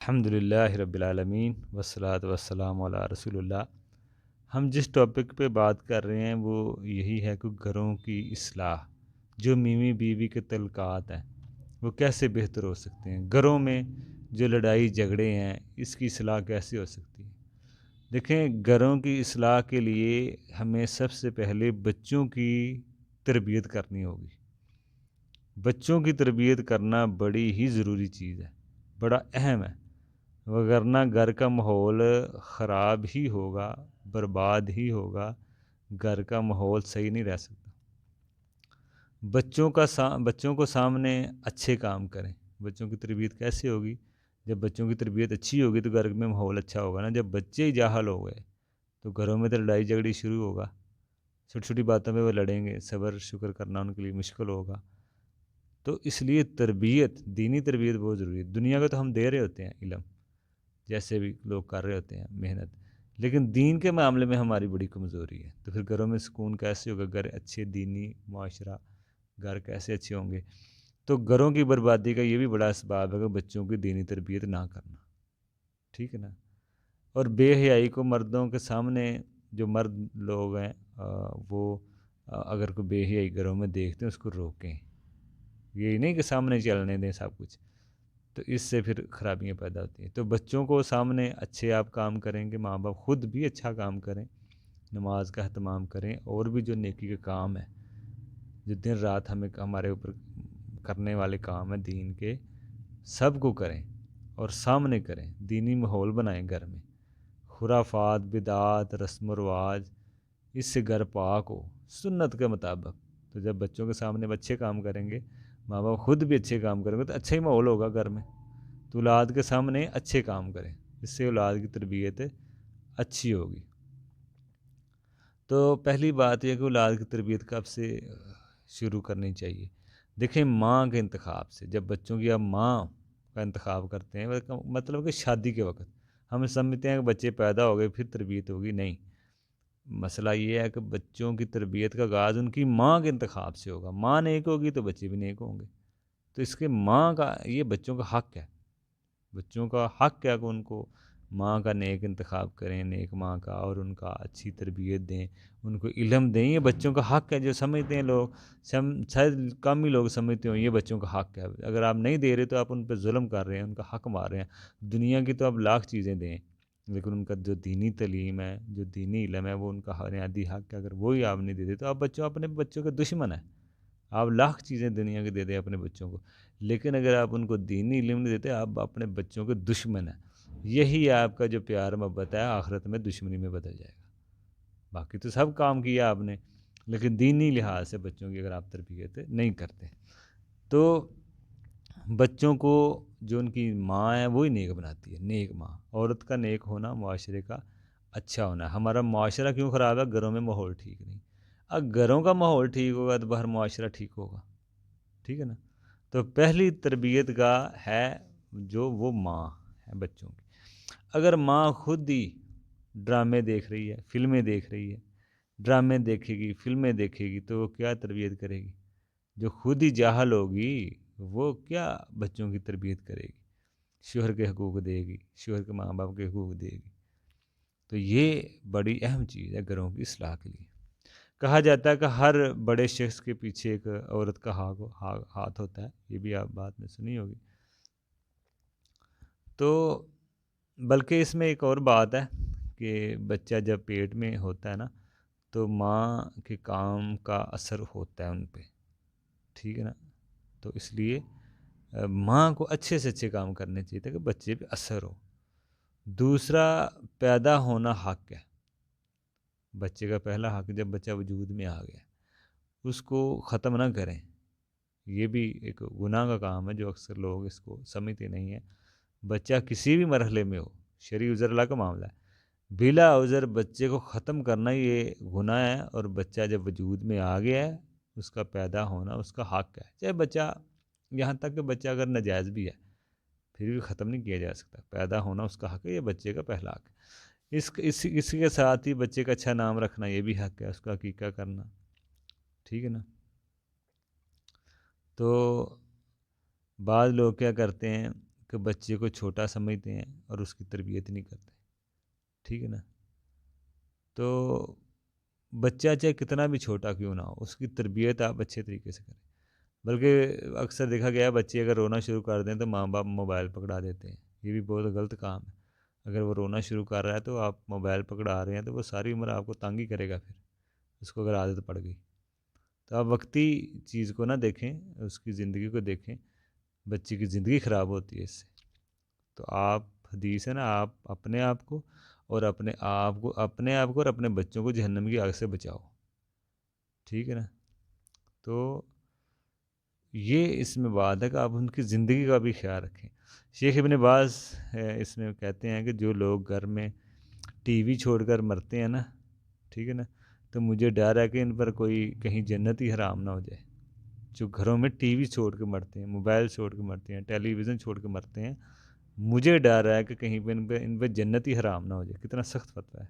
الحمد للہ رب العالمین والصلاۃ والسلام علی رسول اللہ۔ ہم جس ٹاپک پہ بات کر رہے ہیں وہ یہی ہے کہ گھروں کی اصلاح، جو میویں بیوی کے تعلقات ہیں وہ کیسے بہتر ہو سکتے ہیں، گھروں میں جو لڑائی جھگڑے ہیں اس کی اصلاح کیسے ہو سکتی ہے۔ دیکھیں، گھروں کی اصلاح کے لیے ہمیں سب سے پہلے بچوں کی تربیت کرنی ہوگی۔ بچوں کی تربیت کرنا بڑی ہی ضروری چیز ہے، بڑا اہم ہے، وگرنہ گھر کا ماحول خراب ہی ہوگا، برباد ہی ہوگا، گھر کا ماحول صحیح نہیں رہ سکتا۔ بچوں کو سامنے اچھے کام کریں۔ بچوں کی تربیت کیسے ہوگی؟ جب بچوں کی تربیت اچھی ہوگی تو گھر میں ماحول اچھا ہوگا نا۔ جب بچے ہی جاہل ہو گئے تو گھروں میں تو لڑائی جھگڑی شروع ہوگا، چھوٹی چھوٹی باتوں پہ وہ لڑیں گے، صبر شکر کرنا ان کے لیے مشکل ہوگا۔ تو اس لیے تربیت، دینی تربیت بہت ضروری ہے۔ دنیا کا تو ہم دے رہے ہوتے ہیں علم، جیسے بھی لوگ کر رہے ہوتے ہیں محنت، لیکن دین کے معاملے میں ہماری بڑی کمزوری ہے۔ تو پھر گھروں میں سکون کیسے ہوگا؟ گھر اچھے دینی معاشرہ، گھر کیسے اچھے ہوں گے؟ تو گھروں کی بربادی کا یہ بھی بڑا اسباب ہے کہ بچوں کی دینی تربیت نہ کرنا، ٹھیک ہے نا۔ اور بے حیائی کو مردوں کے سامنے، جو مرد لوگ ہیں وہ اگر کوئی بے حیائی گھروں میں دیکھتے ہیں اس کو روکیں، یہی نہیں کہ سامنے چلنے دیں سب کچھ، تو اس سے پھر خرابیاں پیدا ہوتی ہیں۔ تو بچوں کو سامنے اچھے آپ کام کریں گے، ماں باپ خود بھی اچھا کام کریں، نماز کا اہتمام کریں، اور بھی جو نیکی کے کام ہیں، جو دن رات ہمارے اوپر کرنے والے کام ہیں دین کے، سب کو کریں اور سامنے کریں، دینی ماحول بنائیں گھر میں۔ خرافات، بدعات، رسم و رواج، اس سے گھر پاک ہو سنت کے مطابق۔ تو جب بچوں کے سامنے اچھے کام کریں گے، ماں باپ خود بھی اچھے کام کریں گے، تو اچھا ہی ماحول ہوگا گھر میں۔ تو اولاد کے سامنے اچھے کام کریں، اس سے اولاد کی تربیت اچھی ہوگی۔ تو پہلی بات یہ کہ اولاد کی تربیت کب سے شروع کرنی چاہیے؟ دیکھیں، ماں کے انتخاب سے۔ جب بچوں کی آپ ماں کا انتخاب کرتے ہیں، مطلب کہ شادی کے وقت ہم سمجھتے ہیں کہ بچے پیدا ہو گئے پھر تربیت ہوگی، نہیں۔ مسئلہ یہ ہے کہ بچوں کی تربیت کا آغاز ان کی ماں کے انتخاب سے ہوگا۔ ماں نیک ہوگی تو بچے بھی نیک ہوں گے۔ تو اس کے ماں کا، یہ بچوں کا حق ہے، بچوں کا حق ہے کہ ان کو ماں کا نیک انتخاب کریں، نیک ماں کا، اور ان کا اچھی تربیت دیں، ان کو علم دیں۔ یہ بچوں کا حق ہے۔ جو سمجھتے ہیں لوگ، شاید کم ہی لوگ سمجھتے ہوں یہ بچوں کا حق ہے۔ اگر آپ نہیں دے رہے تو آپ ان پہ ظلم کر رہے ہیں، ان کا حق مار رہے ہیں۔ دنیا کی تو آپ لاکھ چیزیں دیں، لیکن ان کا جو دینی تعلیم ہے، جو دینی علم ہے، وہ ان کا بنیادی حق ہے۔ اگر وہی آپ نہیں دیتے تو آپ اپنے بچوں کے دشمن ہیں۔ آپ لاکھ چیزیں دنیا کے دے دیں اپنے بچوں کو، لیکن اگر آپ ان کو دینی علم نہیں دیتے، آپ اپنے بچوں کے دشمن ہیں۔ یہی آپ کا جو پیار محبت ہے آخرت میں دشمنی میں بدل جائے گا۔ باقی تو سب کام کیا آپ نے، لیکن دینی لحاظ سے بچوں کی اگر آپ تربیت نہیں کرتے تو بچوں کو جو ان کی ماں ہے وہی نیک بناتی ہے۔ نیک ماں، عورت کا نیک ہونا معاشرے کا اچھا ہونا ہے۔ ہمارا معاشرہ کیوں خراب ہے؟ گھروں میں ماحول ٹھیک نہیں۔ اب گھروں کا ماحول ٹھیک ہوگا تو باہر معاشرہ ٹھیک ہوگا، ٹھیک ہے نا۔ تو پہلی تربیت گاہ ہے جو وہ ماں ہے بچوں کی۔ اگر ماں خود ہی ڈرامے دیکھ رہی ہے، فلمیں دیکھ رہی ہے، ڈرامے دیکھے گی، فلمیں دیکھے گی، تو وہ کیا تربیت کرے گی؟ جو خود ہی جاہل ہوگی وہ کیا بچوں کی تربیت کرے گی؟ شوہر کے حقوق دے گی، شوہر کے ماں باپ کے حقوق دے گی۔ تو یہ بڑی اہم چیز ہے گھروں کی اصلاح کے لیے۔ کہا جاتا ہے کہ ہر بڑے شخص کے پیچھے ایک عورت کا ہاتھ ہوتا ہے، یہ بھی آپ بات میں سنی ہوگی۔ تو بلکہ اس میں ایک اور بات ہے کہ بچہ جب پیٹ میں ہوتا ہے نا، تو ماں کے کام کا اثر ہوتا ہے ان پہ، ٹھیک ہے نا۔ تو اس لیے ماں کو اچھے سے اچھے کام کرنے چاہیے تاکہ بچے پہ اثر ہو۔ دوسرا، پیدا ہونا حق ہے۔ بچے کا پہلا حق، جب بچہ وجود میں آ گیا اس کو ختم نہ کریں۔ یہ بھی ایک گناہ کا کام ہے جو اکثر لوگ اس کو سمجھتے نہیں ہیں۔ بچہ کسی بھی مرحلے میں ہو، شرعی عذر اللہ کا معاملہ ہے، بلا عذر بچے کو ختم کرنا یہ گناہ ہے۔ اور بچہ جب وجود میں آ گیا ہے، اس کا پیدا ہونا اس کا حق ہے، چاہے بچہ، یہاں تک کہ بچہ اگر ناجائز بھی ہے پھر بھی ختم نہیں کیا جا سکتا۔ پیدا ہونا اس کا حق ہے، یہ بچے کا پہلا حق ہے۔ اس کے ساتھ ہی بچے کا اچھا نام رکھنا یہ بھی حق ہے، اس کا عقیقہ کرنا، ٹھیک ہے نا۔ تو بعض لوگ کیا کرتے ہیں کہ بچے کو چھوٹا سمجھتے ہیں اور اس کی تربیت نہیں کرتے، ٹھیک ہے نا؟ تو بچہ چاہے کتنا بھی چھوٹا کیوں نہ ہو، اس کی تربیت آپ اچھے طریقے سے کریں۔ بلکہ اکثر دیکھا گیا ہے بچے اگر رونا شروع کر دیں تو ماں باپ موبائل پکڑا دیتے ہیں، یہ بھی بہت غلط کام ہے۔ اگر وہ رونا شروع کر رہا ہے تو آپ موبائل پکڑا رہے ہیں تو وہ ساری عمر آپ کو تنگ ہی کرے گا، پھر اس کو اگر عادت پڑ گئی تو آپ وقتی چیز کو نہ دیکھیں، اس کی زندگی کو دیکھیں، بچے کی زندگی خراب ہوتی ہے اس سے۔ تو آپ حدیث ہے نا، آپ اپنے آپ کو اور اپنے بچوں کو جہنم کی آگ سے بچاؤ، ٹھیک ہے نا؟ تو یہ اس میں بات ہے کہ آپ ان کی زندگی کا بھی خیال رکھیں۔ شیخ ابن باز اس میں کہتے ہیں کہ جو لوگ گھر میں ٹی وی چھوڑ کر مرتے ہیں نا، ٹھیک ہے نا، تو مجھے ڈر ہے کہ ان پر کوئی کہیں جنت ہی حرام نہ ہو جائے۔ جو گھروں میں ٹی وی چھوڑ کے مرتے ہیں، موبائل چھوڑ کے مرتے ہیں، ٹیلی ویژن چھوڑ کے مرتے ہیں، مجھے ڈر ہے کہ کہیں پہ ان پہ جنت ہی حرام نہ ہو جائے۔ کتنا سخت فتویٰ ہے۔